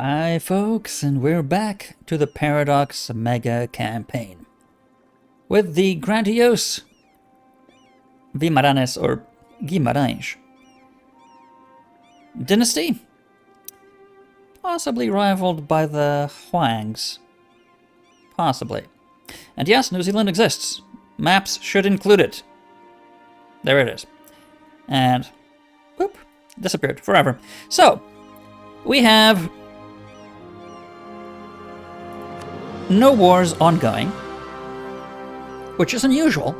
Hi folks, and we're back to the Paradox Mega Campaign with the grandiose Guimaraes or Guimarães dynasty, possibly rivaled by the Huangs. Possibly. And yes, New Zealand exists. Maps should include it. There it is. And, whoop, disappeared forever. So, we have no wars ongoing, which is unusual.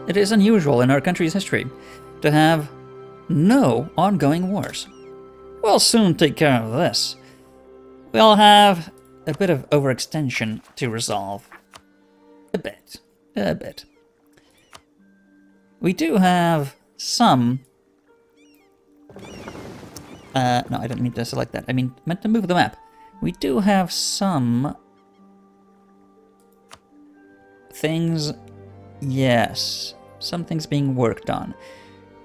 It is unusual in our country's history to have no ongoing wars. We'll soon take care of this. We'll have a bit of overextension to resolve. A bit. We do have some... no, I didn't mean to select that. I meant to move the map. We do have some... things... yes. Some things being worked on.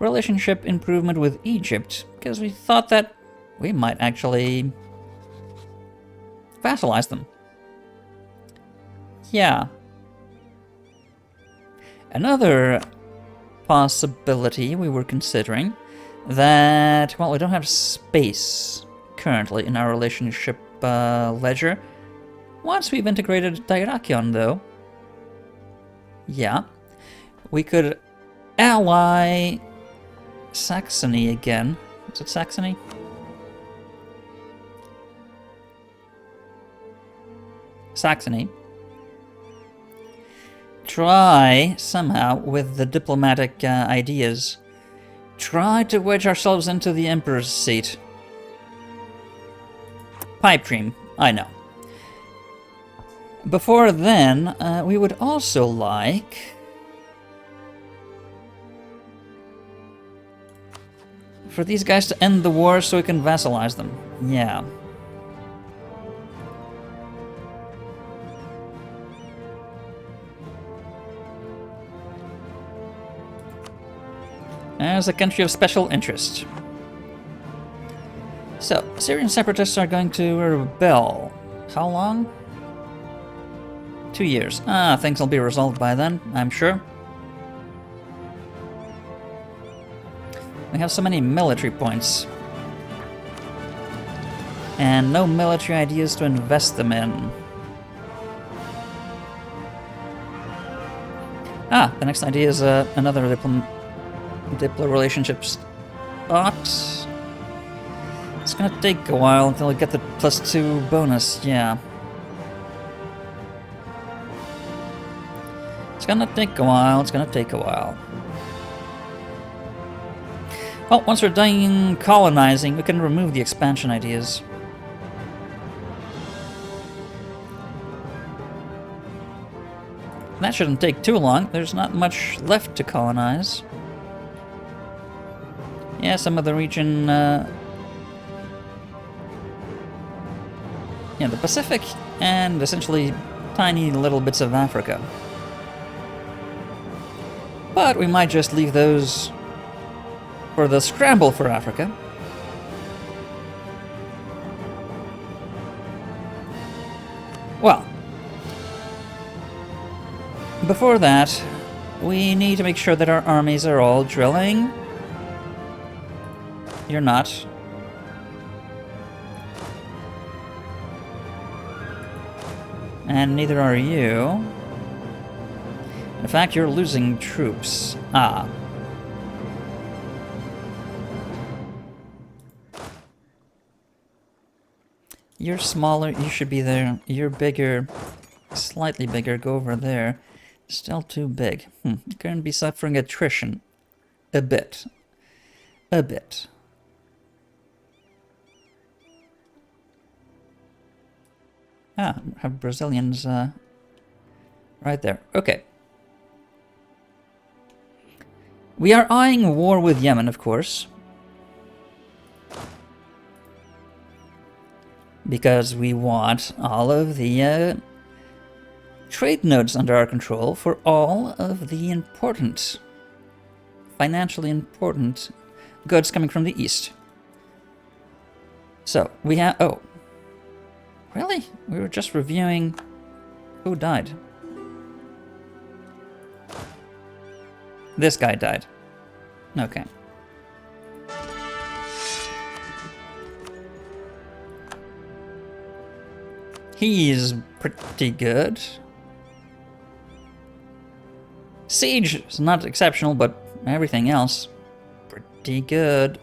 Relationship improvement with Egypt, because we thought that we might actually vassalize them. Yeah. Another possibility we were considering that, well, we don't have space currently in our relationship ledger. Once we've integrated Dyrrachion, though, yeah, we could ally Saxony again. Is it Saxony? Saxony. Try, somehow, with the diplomatic ideas, try to wedge ourselves into the Emperor's seat. Pipe dream, I know. Before then, we would also like... for these guys to end the war so we can vassalize them. Yeah. As a country of special interest. So, Syrian separatists are going to rebel. How long? 2 years. Things will be resolved by then, I'm sure. We have so many military points. And no military ideas to invest them in. The next idea is another Diplo relationships spot. It's gonna take a while until we get the +2 bonus, yeah. It's gonna take a while, Well, once we're done colonizing, we can remove the expansion ideas. That shouldn't take too long. There's not much left to colonize. Yeah, some of the region... yeah, the Pacific and essentially tiny little bits of Africa. But we might just leave those for the scramble for Africa. Well, before that, we need to make sure that our armies are all drilling. You're not. And neither are you. In fact, you're losing troops. You're smaller, you should be there. You're bigger, slightly bigger, go over there. Still too big. You're going to be suffering attrition. A bit. Have Brazilians right there. Okay. We are eyeing war with Yemen, of course. Because we want all of the trade nodes under our control for all of the important, financially important goods coming from the east. So, we have... oh. Really? We were just reviewing who died. This guy died. Okay. He's pretty good. Siege is not exceptional, but everything else, pretty good.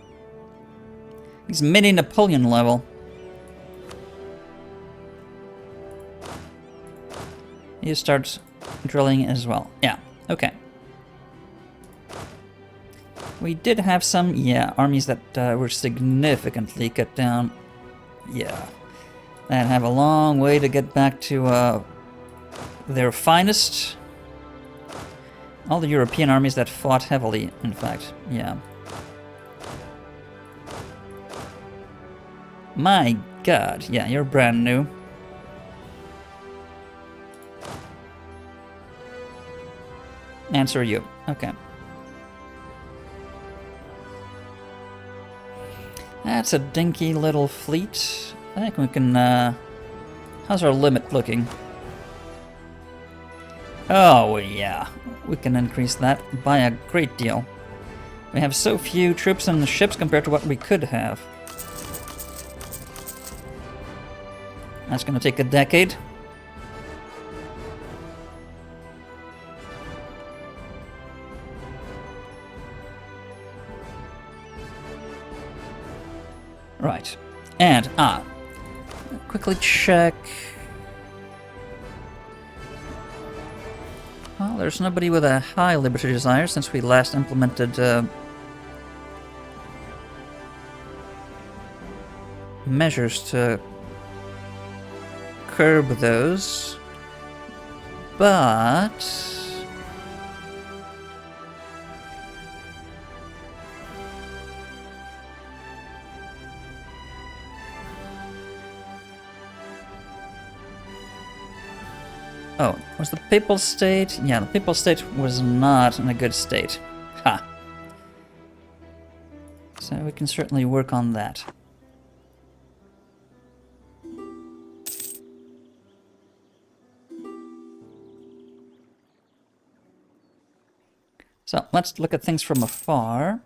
He's mini Napoleon level. He starts drilling as well. Yeah, okay. We did have some, armies that were significantly cut down. Yeah. And have a long way to get back to their finest. All the European armies that fought heavily, in fact. Yeah. My god. Yeah, you're brand new. Answer you. Okay. That's a dinky little fleet. I think we can, how's our limit looking? Oh, yeah. We can increase that by a great deal. We have so few troops and ships compared to what we could have. That's gonna take a decade. Right. And, quickly check. Well, there's nobody with a high liberty desire since we last implemented measures to curb those. But oh, was the Papal State? Yeah, the Papal State was not in a good state. Ha! So we can certainly work on that. So let's look at things from afar.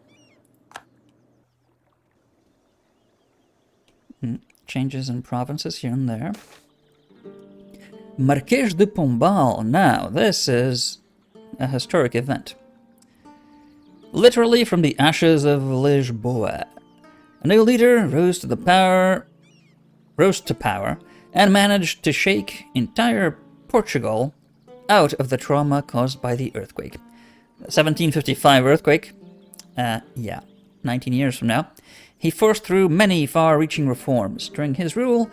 Changes in provinces here and there. Marquês de Pombal. Now, this is a historic event. Literally from the ashes of Lisboa, a new leader rose to power and managed to shake entire Portugal out of the trauma caused by the earthquake. The 1755 earthquake, 19 years from now, he forced through many far-reaching reforms. During his rule,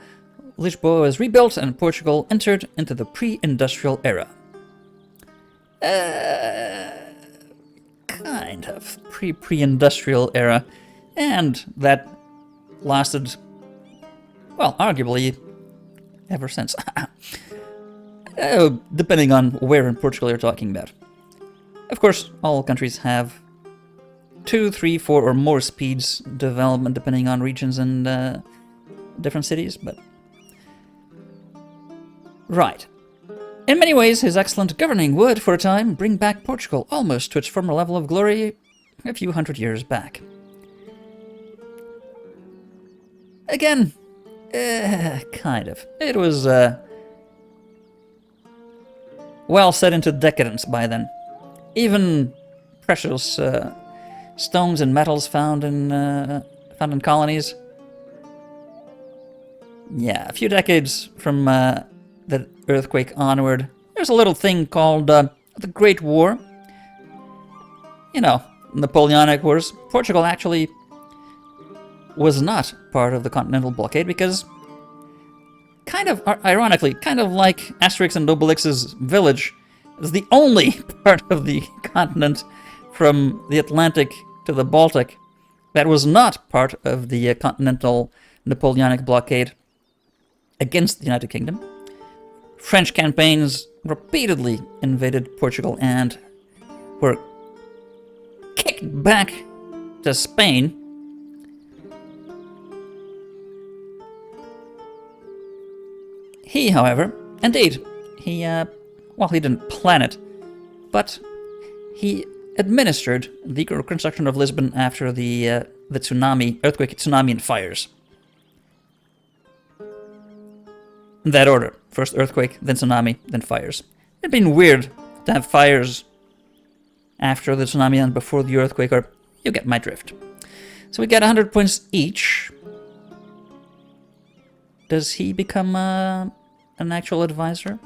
Lisboa was rebuilt and Portugal entered into the pre-industrial era. Kind of pre-industrial era. And that lasted, well, arguably ever since. Depending on where in Portugal you're talking about. Of course, all countries have 2, 3, 4 or more speeds development depending on regions and different cities, but right. In many ways, his excellent governing would, for a time, bring back Portugal almost to its former level of glory a few hundred years back. Again, kind of. It was, well set into decadence by then. Even precious stones and metals found in colonies. Yeah, a few decades from the earthquake onward, there's a little thing called the Great War. You know, Napoleonic Wars. Portugal actually was not part of the Continental Blockade because, kind of ironically, kind of like Asterix and Obelix's village, is the only part of the continent from the Atlantic to the Baltic that was not part of the Continental Napoleonic Blockade against the United Kingdom. French campaigns repeatedly invaded Portugal and were kicked back to Spain. He, however, indeed, he didn't plan it, but he administered the reconstruction of Lisbon after the earthquake, tsunami, and fires. In that order. First earthquake, then tsunami, then fires. It'd been weird to have fires after the tsunami and before the earthquake, or you get my drift. So we get 100 points each. Does he become an actual advisor?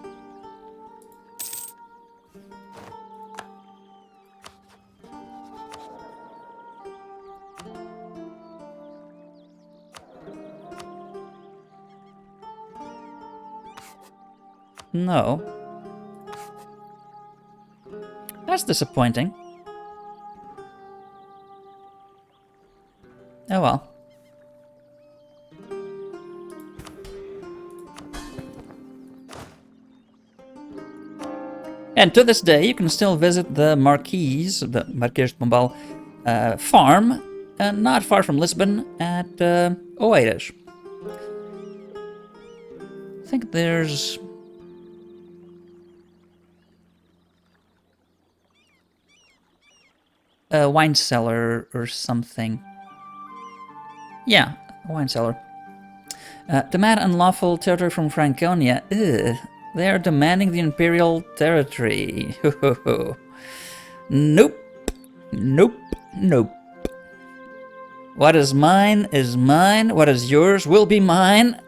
No. That's disappointing. Oh well. And to this day, you can still visit the Marquise de Pombal farm, not far from Lisbon, at Oeiras. I think there's a wine cellar or something. Yeah, a wine cellar. Demand unlawful territory from Franconia. Ugh. They are demanding the imperial territory. Nope. Nope. Nope. What is mine is mine. What is yours will be mine.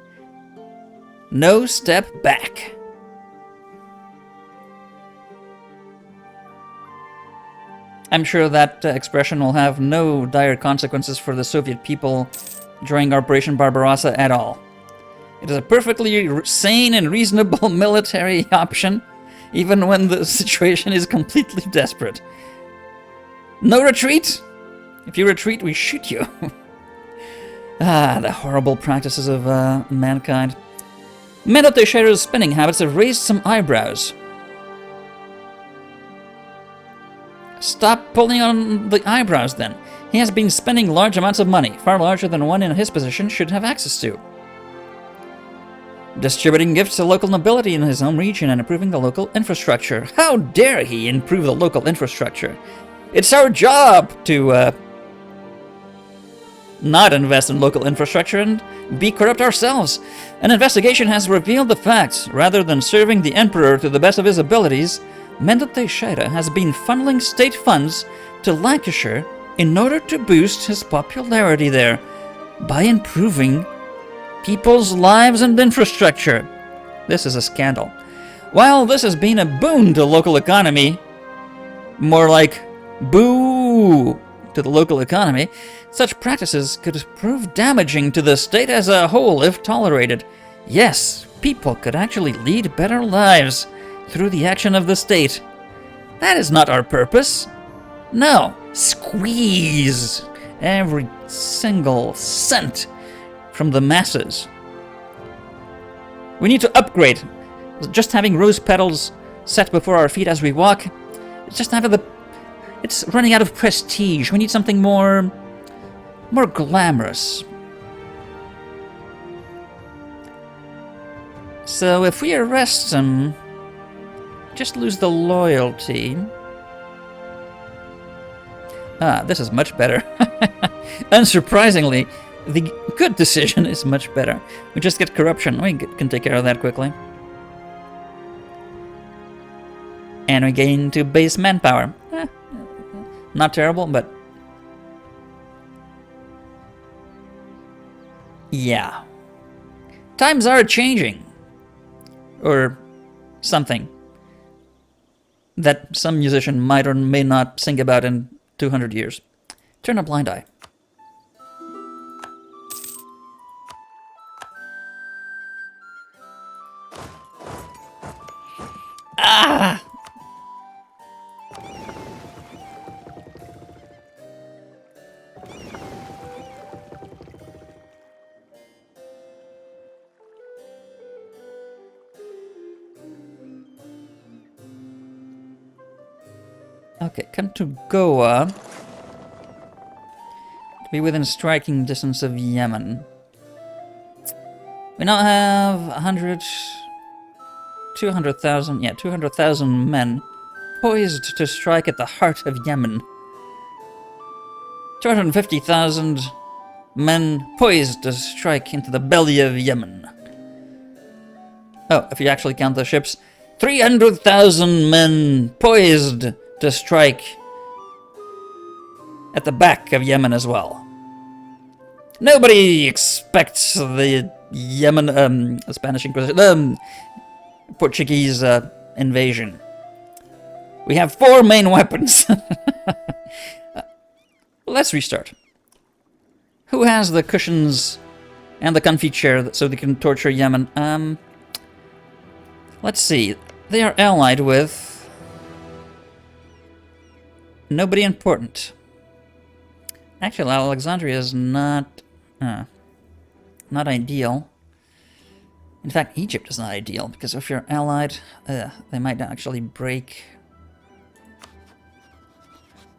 No step back. I'm sure that expression will have no dire consequences for the Soviet people during Operation Barbarossa at all. It is a perfectly sane and reasonable military option, even when the situation is completely desperate. No retreat! If you retreat, we shoot you. The horrible practices of mankind. Mendo Teixeira's spending habits have raised some eyebrows. Stop pulling on the eyebrows, then. He has been spending large amounts of money, far larger than one in his position should have access to. Distributing gifts to local nobility in his home region and improving the local infrastructure. How dare he improve the local infrastructure? It's our job to not invest in local infrastructure and be corrupt ourselves. An investigation has revealed the facts. Rather than serving the emperor to the best of his abilities, Mendo Teixeira has been funneling state funds to Lancashire in order to boost his popularity there by improving people's lives and infrastructure. This is a scandal. While this has been a boon to the local economy, more like boo to the local economy, such practices could prove damaging to the state as a whole if tolerated. Yes, people could actually lead better lives through the action of the state. That is not our purpose. No, squeeze every single cent from the masses. We need to upgrade. Just having rose petals set before our feet as we walk, it's running out of prestige. We need something more glamorous. So if we arrest him, just lose the loyalty. This is much better. Unsurprisingly, the good decision is much better. We just get corruption. We can take care of that quickly. And we gain 2 base manpower. Not terrible, but... yeah. Times are changing. Or something. That some musician might or may not sing about in 200 years. Turn a blind eye. Ah! Okay, come to Goa. To be within striking distance of Yemen. We now have 100 200,000, yeah, 200,000 men poised to strike at the heart of Yemen. 250,000 men poised to strike into the belly of Yemen. Oh, if you actually count the ships, 300,000 men poised to strike at the back of Yemen as well. Nobody expects the Yemen, Spanish Inquisition, Portuguese invasion. We have 4 main weapons. Let's restart. Who has the cushions and the comfy chair so they can torture Yemen? Let's see. They are allied with nobody important. Actually, Alexandria is not ideal. In fact, Egypt is not ideal, because if you're allied, they might actually break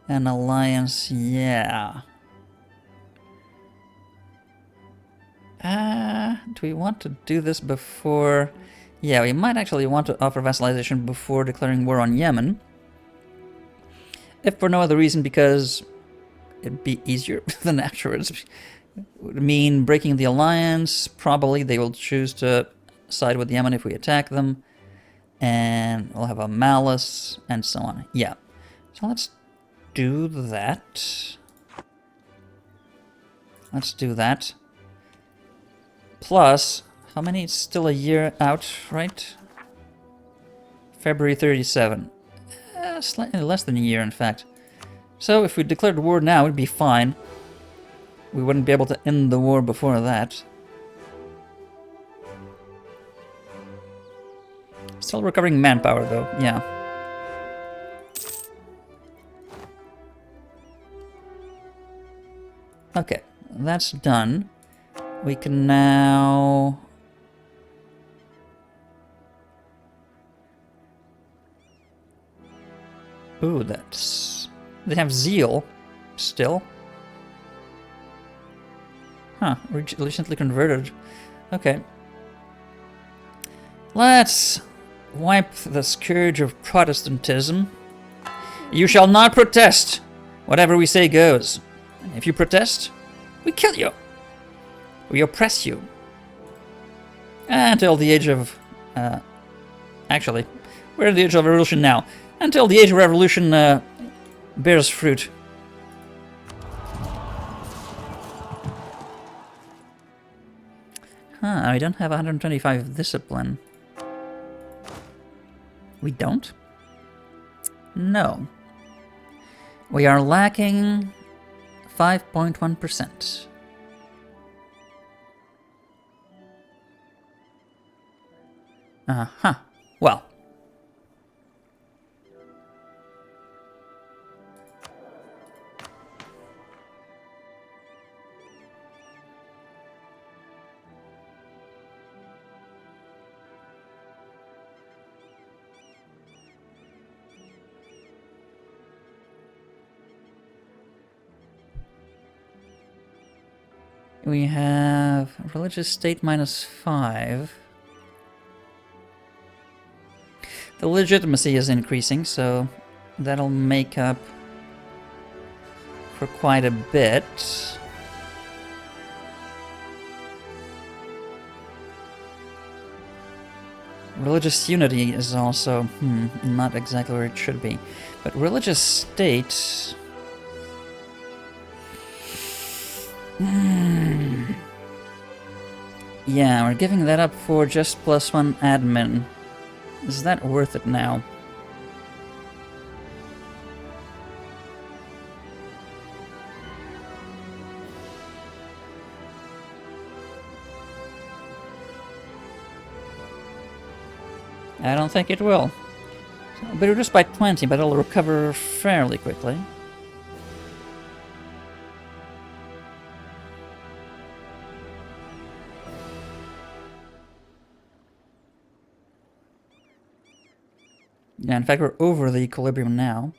an alliance. Yeah. Do we want to do this before? Yeah, we might actually want to offer vassalization before declaring war on Yemen. If for no other reason, because it'd be easier than afterwards. It would mean breaking the alliance. Probably they will choose to side with Yemen if we attack them. And we'll have a malice and so on. Yeah. So let's do that. Let's do that. Plus, how many? It's still a year out, right? February 37. Slightly less than a year, in fact. So if we declared war now, it'd be fine. We wouldn't be able to end the war before that. Still recovering manpower, though. Yeah. Okay, that's done. We can now... Ooh, that's... They have zeal still. Huh, recently converted. Okay. Let's wipe the scourge of Protestantism. You shall not protest. Whatever we say goes. And if you protest, we kill you. We oppress you. Until the age of... actually, we're in the age of revolution now. Until the age of revolution bears fruit. Huh, I don't have 125 discipline. We don't? No. We are lacking 5.1%. Uh-huh. Well. We have religious state -5. The legitimacy is increasing, so that'll make up for quite a bit. Religious unity is also, not exactly where it should be. But religious state... Yeah, we're giving that up for just +1 admin. Is that worth it now? I don't think it will. But reduced by 20, but it'll recover fairly quickly. Yeah, in fact, we're over the equilibrium now.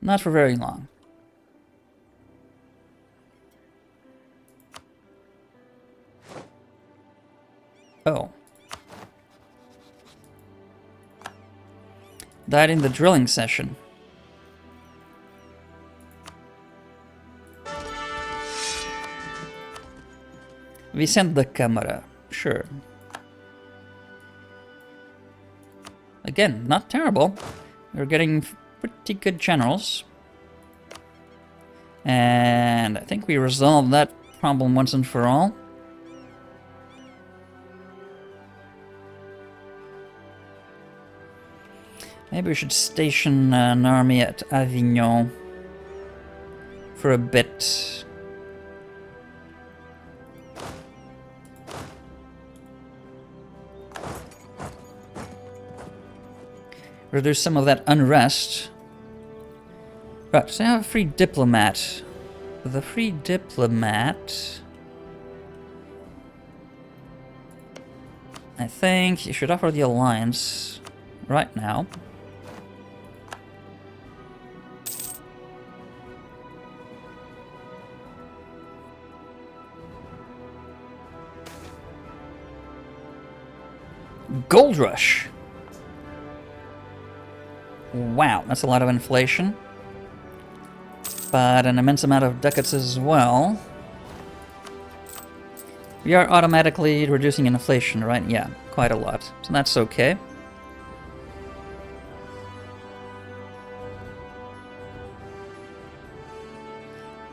Not for very long. died in the drilling session. Vicente Câmara, sure. Again, not terrible. We're getting pretty good generals. And I think we resolved that problem once and for all. Maybe we should station an army at Avignon for a bit. Reduce some of that unrest. Right, so I have a free diplomat. The free diplomat... I think you should offer the alliance right now. Gold rush! Wow, that's a lot of inflation. But an immense amount of ducats as well. We are automatically reducing inflation, right? Yeah, quite a lot. So that's okay.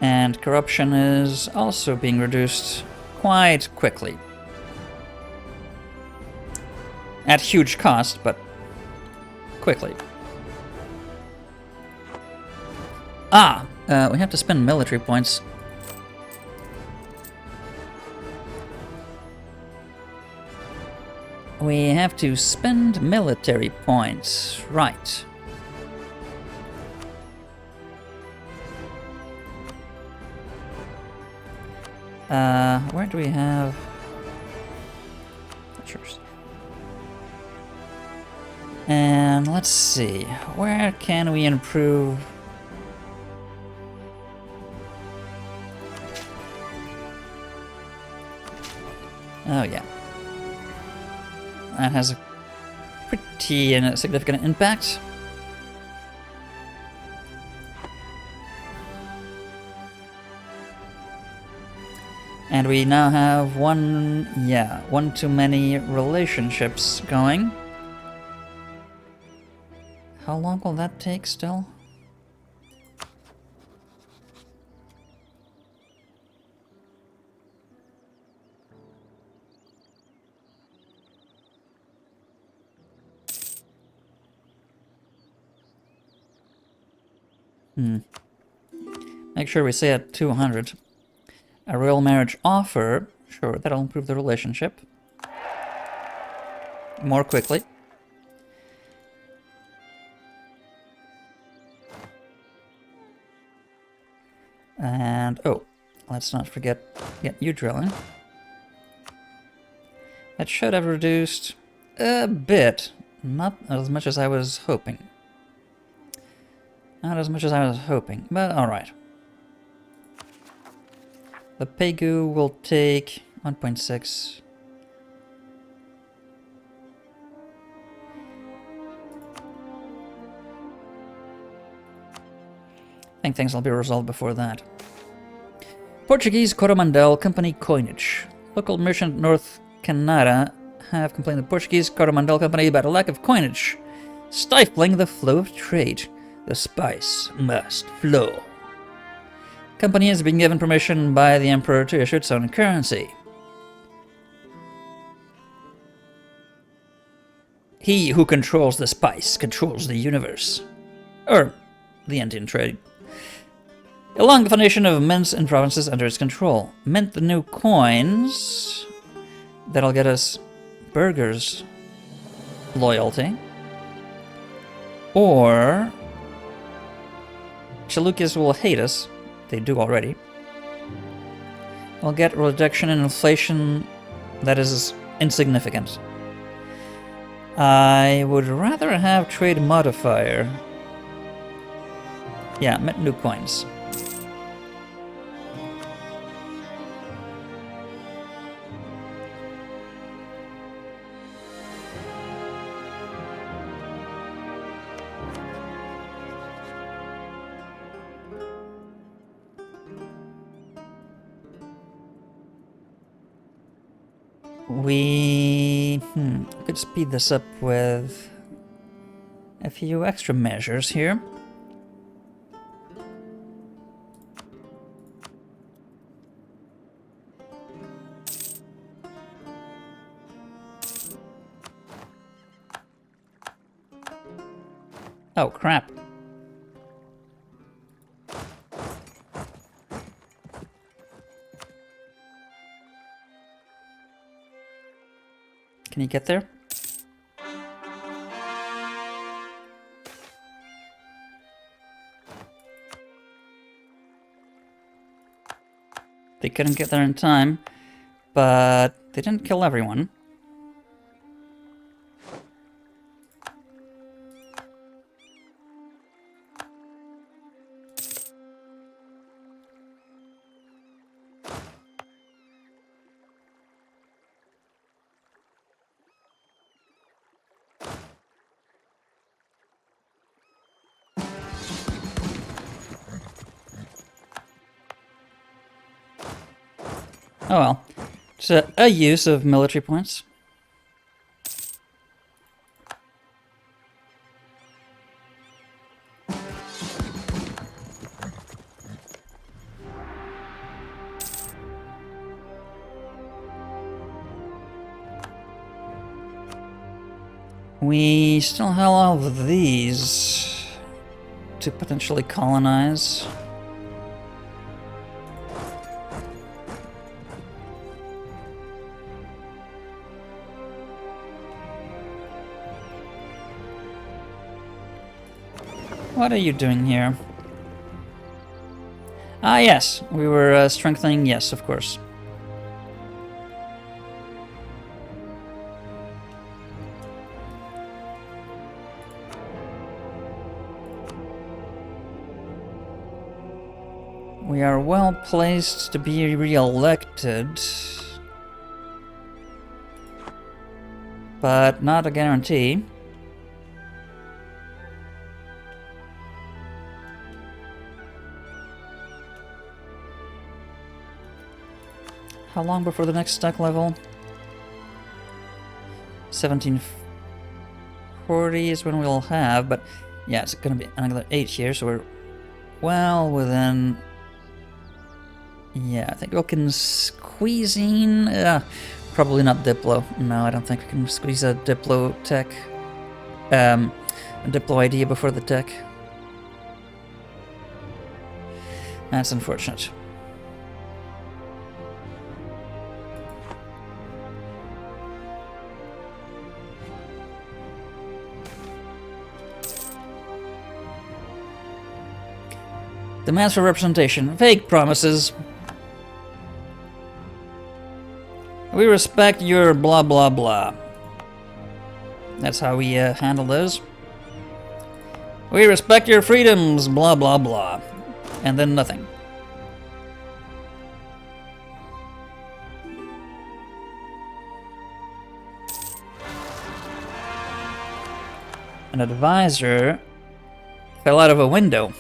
And corruption is also being reduced quite quickly. At huge cost, but quickly. Ah! We have to spend military points. We have to spend military points. Right. Where do we have... And let's see, where can we improve? Oh yeah. That has a pretty significant impact. And we now have one too many relationships going. How long will that take still? Make sure we stay at 200. A royal marriage offer. Sure, that'll improve the relationship. More quickly. And, oh, let's not forget get you drilling. That should have reduced a bit. Not as much as I was hoping. Not as much as I was hoping, but alright. The Pegu will take 1.6. I think things will be resolved before that. Portuguese Coromandel Company coinage. Local merchant North Canara have complained to the Portuguese Coromandel Company about a lack of coinage, stifling the flow of trade. The spice must flow. Company has been given permission by the Emperor to issue its own currency. He who controls the spice controls the universe. Or the Indian trade. Along the foundation of mints and provinces under its control. Mint the new coins. That'll get us burghers' loyalty. Or Chalukyas will hate us. They do already. We'll get a reduction in inflation that is insignificant. I would rather have trade modifier. Yeah, mint new coins. We could speed this up with a few extra measures here. Oh, crap. Can you get there? They couldn't get there in time, but they didn't kill everyone. Oh well. It's a use of military points. We still have all of these to potentially colonize. What are you doing here? Ah, yes, we were strengthening, yes, of course. We are well placed to be re-elected, but not a guarantee. How long before the next stack level? 1740 is when we'll have, but yeah, it's gonna be another 8 years, so we're well within. Yeah, I think we can squeeze in. Probably not Diplo. No, I don't think we can squeeze a Diplo tech. A Diplo idea before the tech. That's unfortunate. Demands for representation. Vague promises. We respect your blah blah blah. That's how we handle those. We respect your freedoms, blah blah blah. And then nothing. An advisor fell out of a window.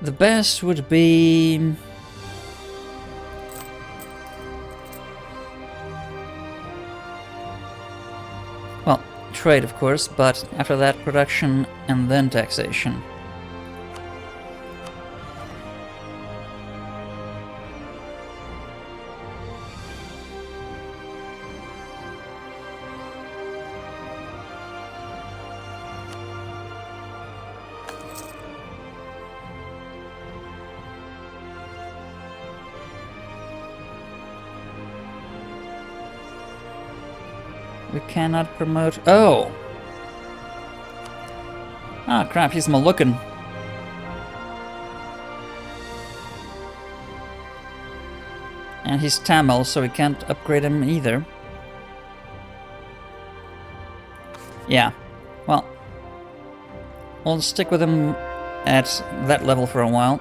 The best would be... well, trade of course, but after that production and then taxation. We cannot promote... oh! Ah, crap, he's Moluccan. And he's Tamil, so we can't upgrade him either. Yeah. Well, we'll stick with him at that level for a while.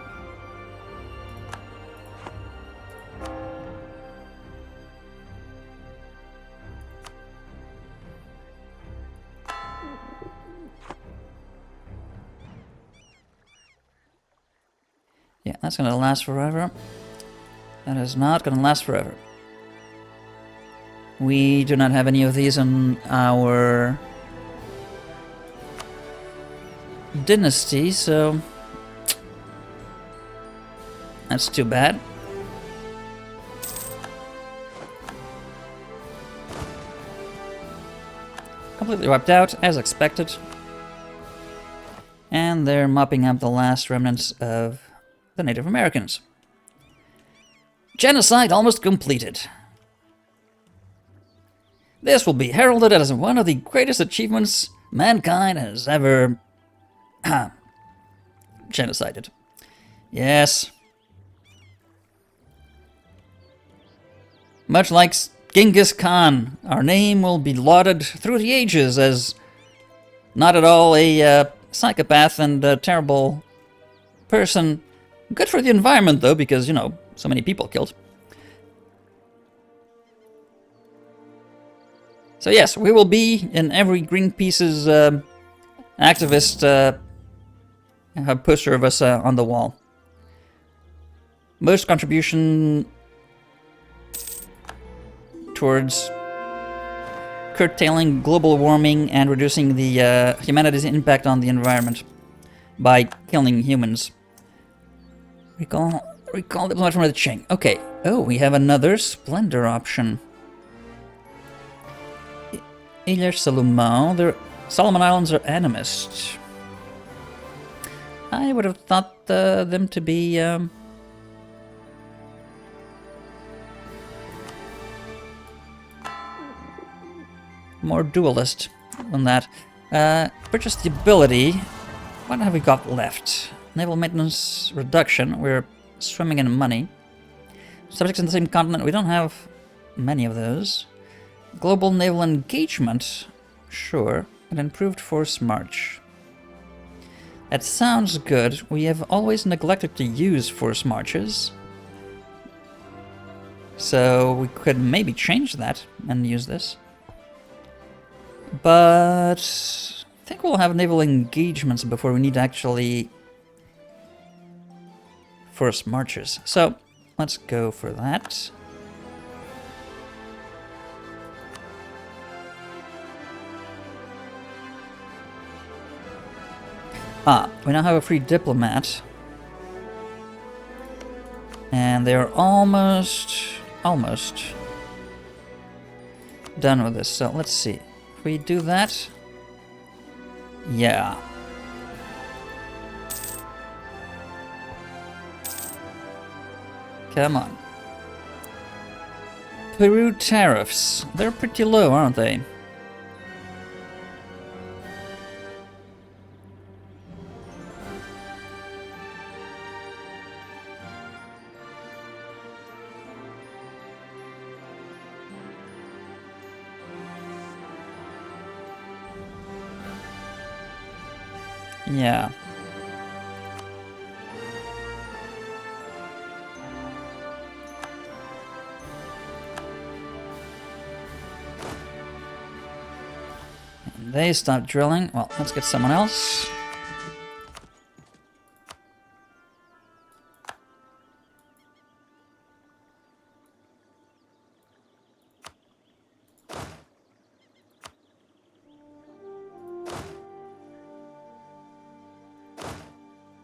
Yeah, that's gonna last forever. That is not gonna last forever. We do not have any of these in our dynasty, so that's too bad. Completely wiped out, as expected. And they're mopping up the last remnants of the Native Americans. Genocide almost completed. This will be heralded as one of the greatest achievements mankind has ever genocided. Yes. Much like Genghis Khan, our name will be lauded through the ages as not at all a psychopath and a terrible person. Good for the environment, though, because, you know, so many people killed. So yes, we will be in every Greenpeace's activist poster of us on the wall. Most contribution towards curtailing global warming and reducing the humanity's impact on the environment by killing humans. Recall diplomat from the Qing. Okay. Oh, we have another Splendor option. Íñiguez Salomon. The Solomon Islands are animist. I would have thought them to be more dualist than that. Purchase the ability. What have we got left? Naval maintenance reduction. We're swimming in money. Subjects in the same continent. We don't have many of those. Global naval engagement. Sure. An improved force march. That sounds good. We have always neglected to use force marches. So we could maybe change that and use this. But I think we'll have naval engagements before we need to actually force marches. So let's go for that. We now have a free diplomat. And they're almost done with this. So let's see. If we do that, yeah. Come on. Peru tariffs. They're pretty low, aren't they? Yeah. And they stopped drilling. Well, let's get someone else.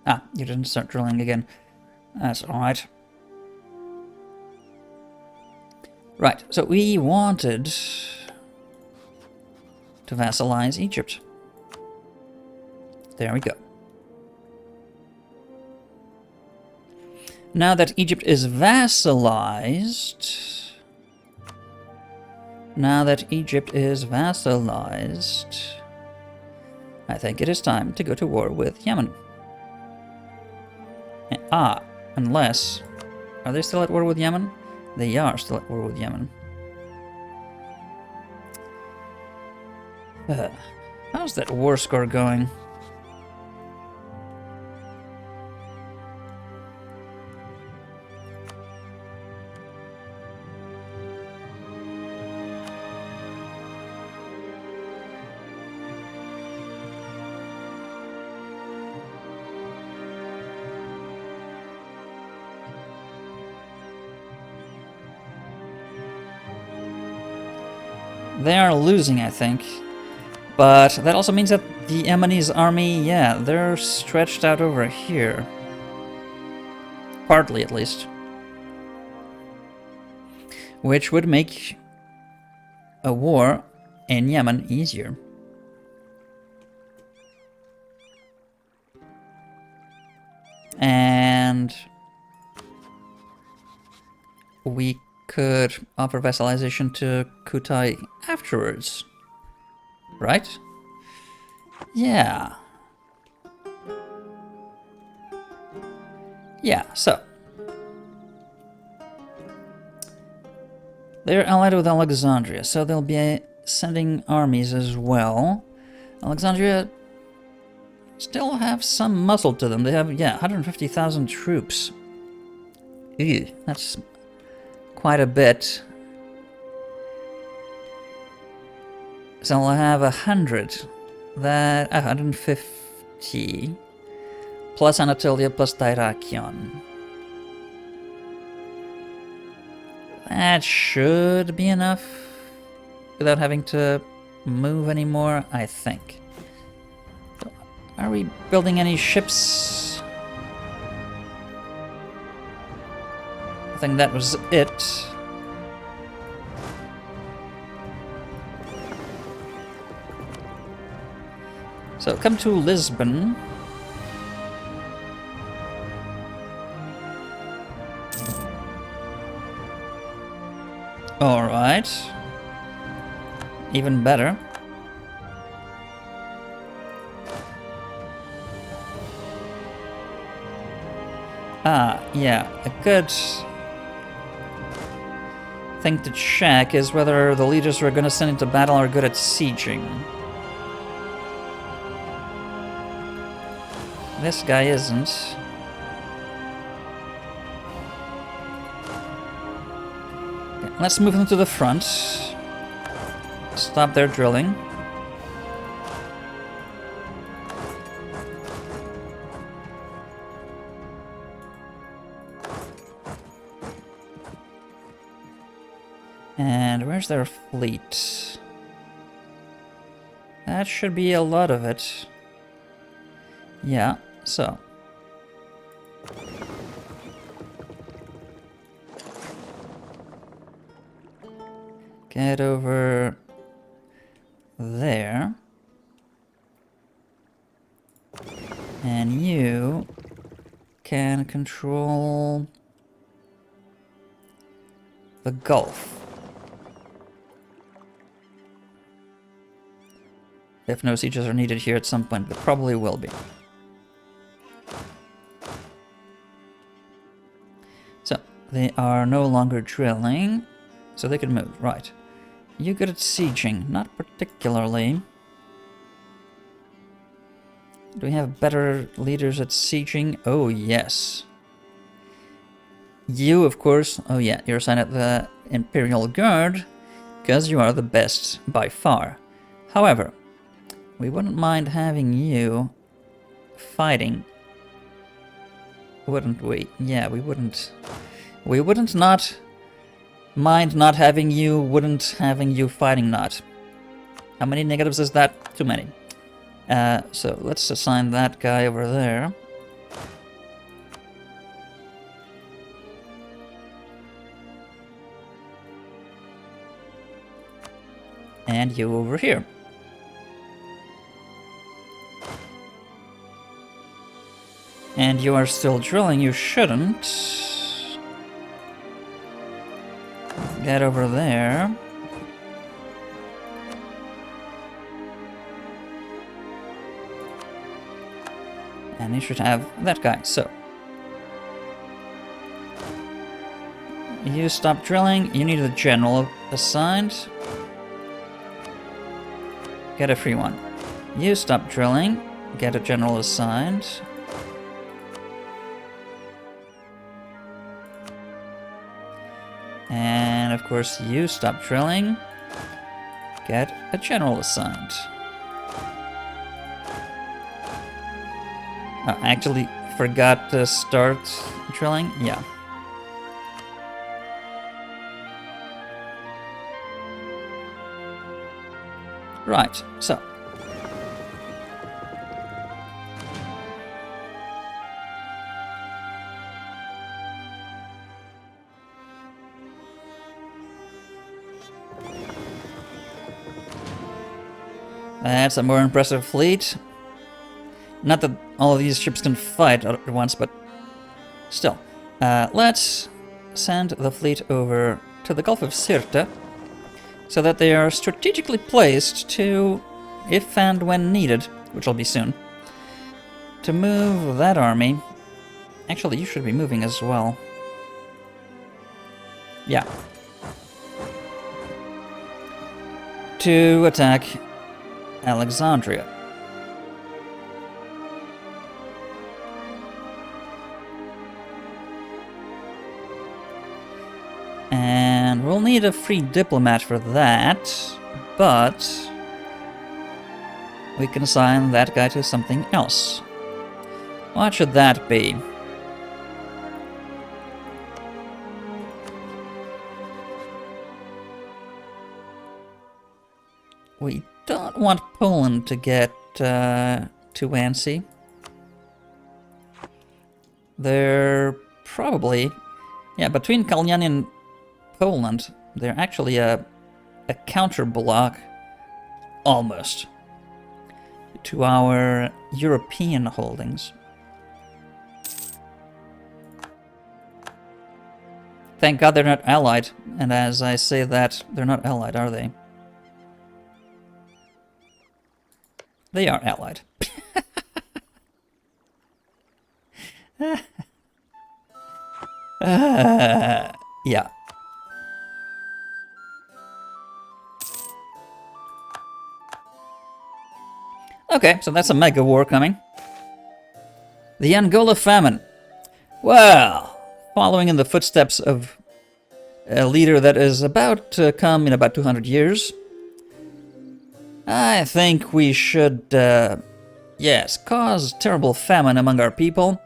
Ah, you didn't start drilling again. That's alright. Right, so we wanted to vassalize Egypt. There we go. Now that Egypt is vassalized... I think it is time to go to war with Yemen. Unless... Are they still at war with Yemen? They are still at war with Yemen. How's that war score going? They are losing, I think. But that also means that the Yemenis army, yeah, they're stretched out over here. Partly, at least. Which would make a war in Yemen easier. And we could offer vassalization to Kutai afterwards. Right? Yeah. Yeah, so. They're allied with Alexandria, so they'll be sending armies as well. Alexandria still have some muscle to them. They have, yeah, 150,000 troops. Ew, that's quite a bit. So I'll have 100. That 150 plus Anatolia plus Dyrrachion. That should be enough without having to move anymore, I think. Are we building any ships? I think that was it. So come to Lisbon. All right. Even better. Ah, yeah, a good thing to check is whether the leaders we're going to send into battle are good at sieging. This guy isn't. Okay, let's move them to the front. Stop their drilling. And where's their fleet? That should be a lot of it. Yeah, so. Get over there. And you can control the Gulf. If no sieges are needed here at some point, there probably will be. So, they are no longer drilling, so they can move. Right. You good at sieging? Not particularly. Do we have better leaders at sieging? Oh, yes. You, of course. Oh, yeah, you're assigned at the Imperial Guard, because you are the best by far. However, we wouldn't mind having you fighting, wouldn't we? Yeah, we wouldn't. We wouldn't not mind not having you, wouldn't having you fighting not. How many negatives is that? Too many. So let's assign that guy over there. And you over here. And you are still drilling, you shouldn't. Get over there. And you should have that guy, so. You stop drilling, you need a general assigned. Get a free one. You stop drilling, get a general assigned. And of course, you stop drilling, get a general assigned. Oh, I actually forgot to start drilling. Yeah. Right, so. That's a more impressive fleet. Not that all of these ships can fight at once, but still. Let's send the fleet over to the Gulf of Sirte, so that they are strategically placed to, if and when needed, which will be soon, to move that army. Actually, you should be moving as well. Yeah. To attack Alexandria. And we'll need a free diplomat for that, but we can assign that guy to something else. What should that be? We don't want Poland to get too antsy. They're probably... Yeah, between Kalyani and Poland, they're actually a counter block, almost, to our European holdings. Thank God they're not allied, and as I say that, they're not allied, are they? They are allied. Yeah. Okay, so that's a mega war coming. The Angola famine. Well, following in the footsteps of a leader that is about to come in about 200 years, I think we should, yes, cause terrible famine among our people,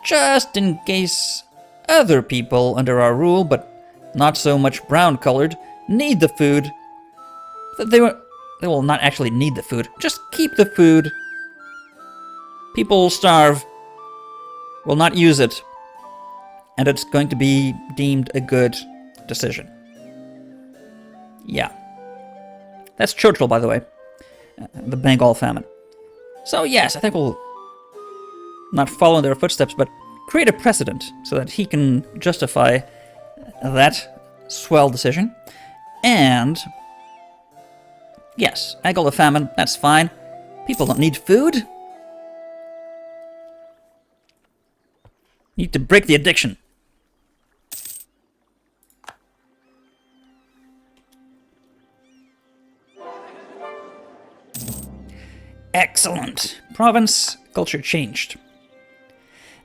just in case other people under our rule, but not so much brown-colored, need the food. They will not actually need the food. Just keep the food. People will starve, will not use it, and it's going to be deemed a good decision. Yeah. That's Churchill, by the way. The Bengal famine. So yes, I think we'll not follow in their footsteps, but create a precedent so that he can justify that swell decision. And yes, Angola famine, that's fine. People don't need food. Need to break the addiction. Excellent. Province culture changed.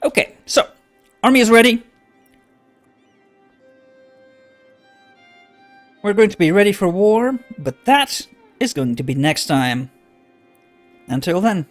Okay, so army is ready. We're going to be ready for war, but that is going to be next time. Until then.